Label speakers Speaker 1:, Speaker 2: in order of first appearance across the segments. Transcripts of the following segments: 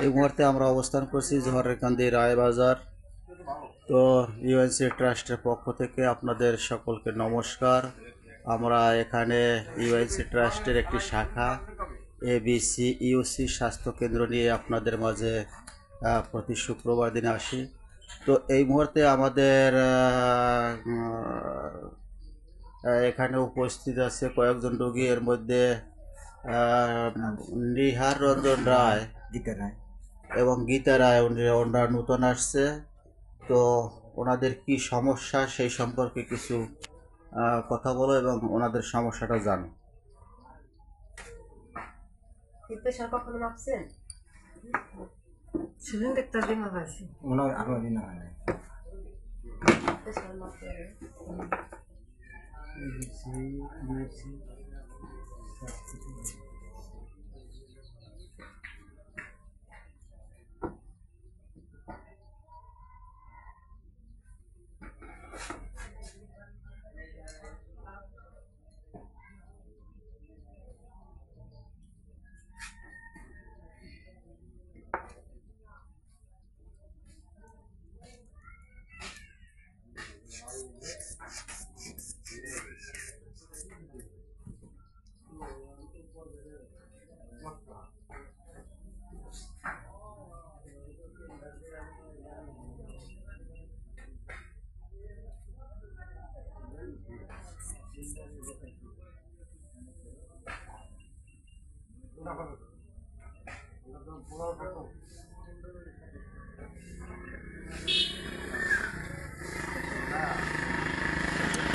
Speaker 1: এই মুহূর্তে আমরা অবস্থান করছি জোহরেরকান্দি রায়বাজার। তো ইউএনসি ট্রাস্টের পক্ষ থেকে আপনাদের সকলকে নমস্কার। আমরা এখানে ইউএনসি ট্রাস্টের একটি শাখা এবিসি ইউসি স্বাস্থ্য কেন্দ্র নিয়ে আপনাদের মাঝে প্রতি শুক্রবার দিনে আসি। তো এই মুহূর্তে আমাদের এখানে উপস্থিত আছে কয়েকজন রোগী। এর মধ্যে নিহার রঞ্জন রায়, গীতা রায় এবং গীতা রায়, ওনারা নতুন আসছে। তো ওনাদের কি সমস্যা সেই সম্পর্কে কিছু কথা বলো এবং ওনাদের সমস্যাটা জানো।
Speaker 2: সেদিন দেখতে দিন আছে ওনার আরো দিন হয় না।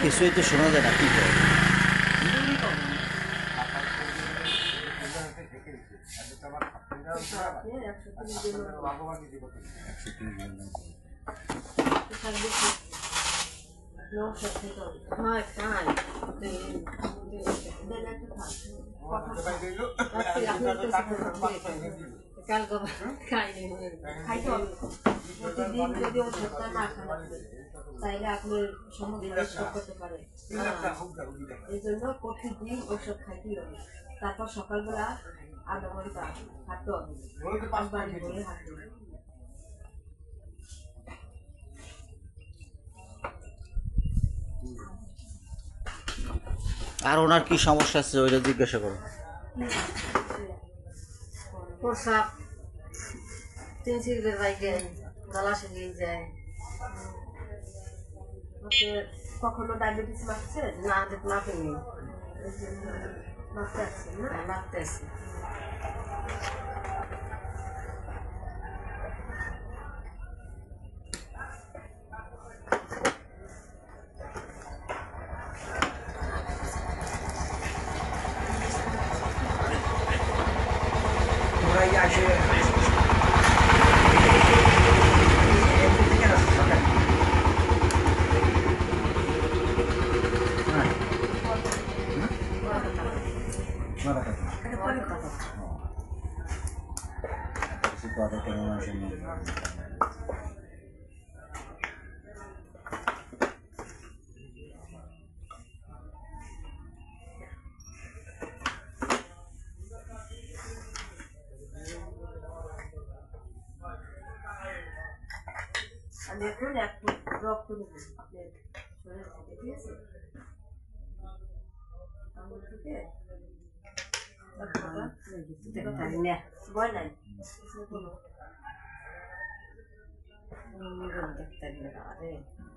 Speaker 1: কিছুই তো শোনা যায় না, কি করে?
Speaker 3: প্রতিদিন যদি ওষুধটা না খান তাইলে আপনার সমস্যা করতে পারে। এই জন্য প্রতিদিন ওষুধ খাইতে হবে। তারপর সকালবেলা আধা ঘন্টা হাঁটতে হবে, বাড়ি করে হাঁটতে হবে।
Speaker 1: আর ওনার কি সমস্যা আছে ওইটা জিজ্ঞাসা করো।
Speaker 2: প্রসাব 3 সিগারেট বাইকে গলা শুকিয়ে যায়।
Speaker 3: কখনো ডায়াবেটিস মারছে?
Speaker 2: না, মাপেনি।
Speaker 3: মারতে আসছে না?
Speaker 2: মাপতে আসছে।
Speaker 3: দেখুন একটু রক্ত নেবেন আপনার শরীর থেকে, ঠিক আছে? আঙুল থেকে ভয় নাই।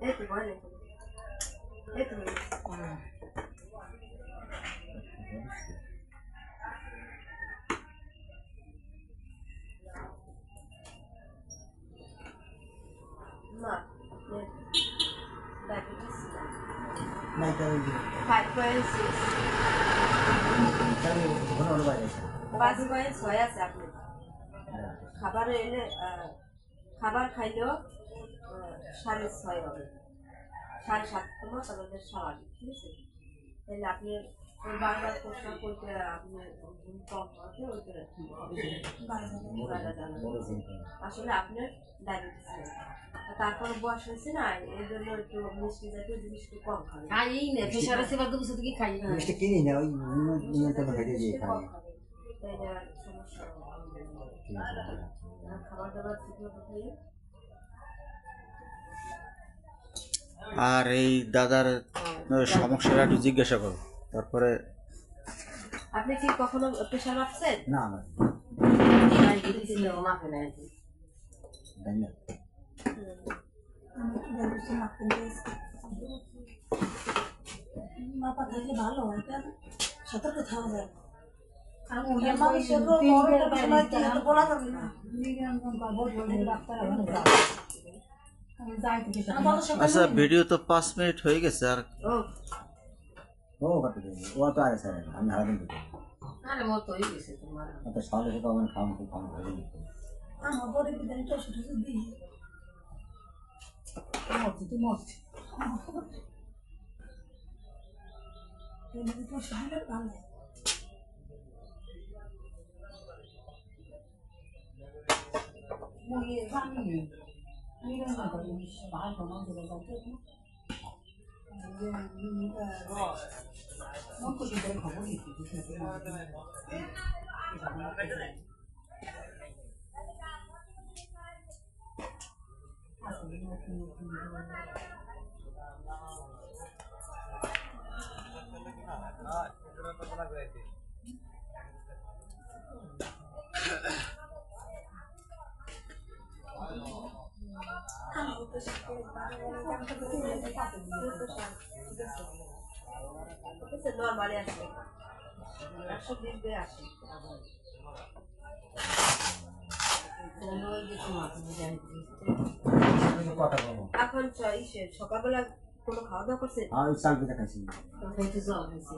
Speaker 3: এই তো ভয় নাই, এই তো না। ডায়াবেটিস 5.6 5.6 আছে আপনার। খাবার এলে খাবার খাইলেও 6.5 হবে, 7.5 তোমার তাদের স্বাভাবিক, ঠিক আছে? তাহলে আপনি বারবার প্রশ্ন করতে আপনার কম হবে, ওইটা আসলে আপনার ডায়াবেটিস। তারপর বয়স হয়েছে না, এই জন্য একটু মিষ্টি জাতীয় জিনিস একটু কম খাবে।
Speaker 2: খাই না, প্রেশার আছে বা দুপুর থেকে খাই না।
Speaker 4: মিষ্টি কিনি না, ওই নিয়ন্ত্রণ হয়ে দিয়ে খাই।
Speaker 3: তাইলে আর সমস্যা হবে না।
Speaker 4: ঠিক আছে
Speaker 3: আর খাবার দাবার ঠিক মতো খাইয়ে
Speaker 1: আর এই দাদার সমস্যাটা একটু জিজ্ঞাসা করো, তারপরে
Speaker 3: আপনি কি কখনো প্রেশার মাপছেন?
Speaker 4: না না
Speaker 2: ডায়াবেটিস ছিল মাপে নাই
Speaker 4: তাই না
Speaker 5: মাপা থাকলে ভালো হয় কেন সতর্ক থাকা যায়
Speaker 1: আচ্ছা ভিডিও তো 5 মিনিট হয়ে গেছে, আর
Speaker 3: ও
Speaker 4: ও কত দিন ও তো আগে স্যার আমি হারাদিন দিতে
Speaker 2: আরে মত হয়ে গেছে তোমার
Speaker 4: তো সকালে সেটা আমি খাওয়া খুব কম করে দিই
Speaker 5: আমার বড় বিদ্যালয় টসু টসু দিই মরছি তুই মরছি টসু দিলে ভালো
Speaker 3: নর্মালি আসে 120 আসে
Speaker 4: কথা বলবো
Speaker 3: এখন সকালবেলা কোনো খাওয়া দাওয়া করছে?
Speaker 4: আর চাল পিঠা খাইছি
Speaker 2: খাইতে যাওয়া হয়েছে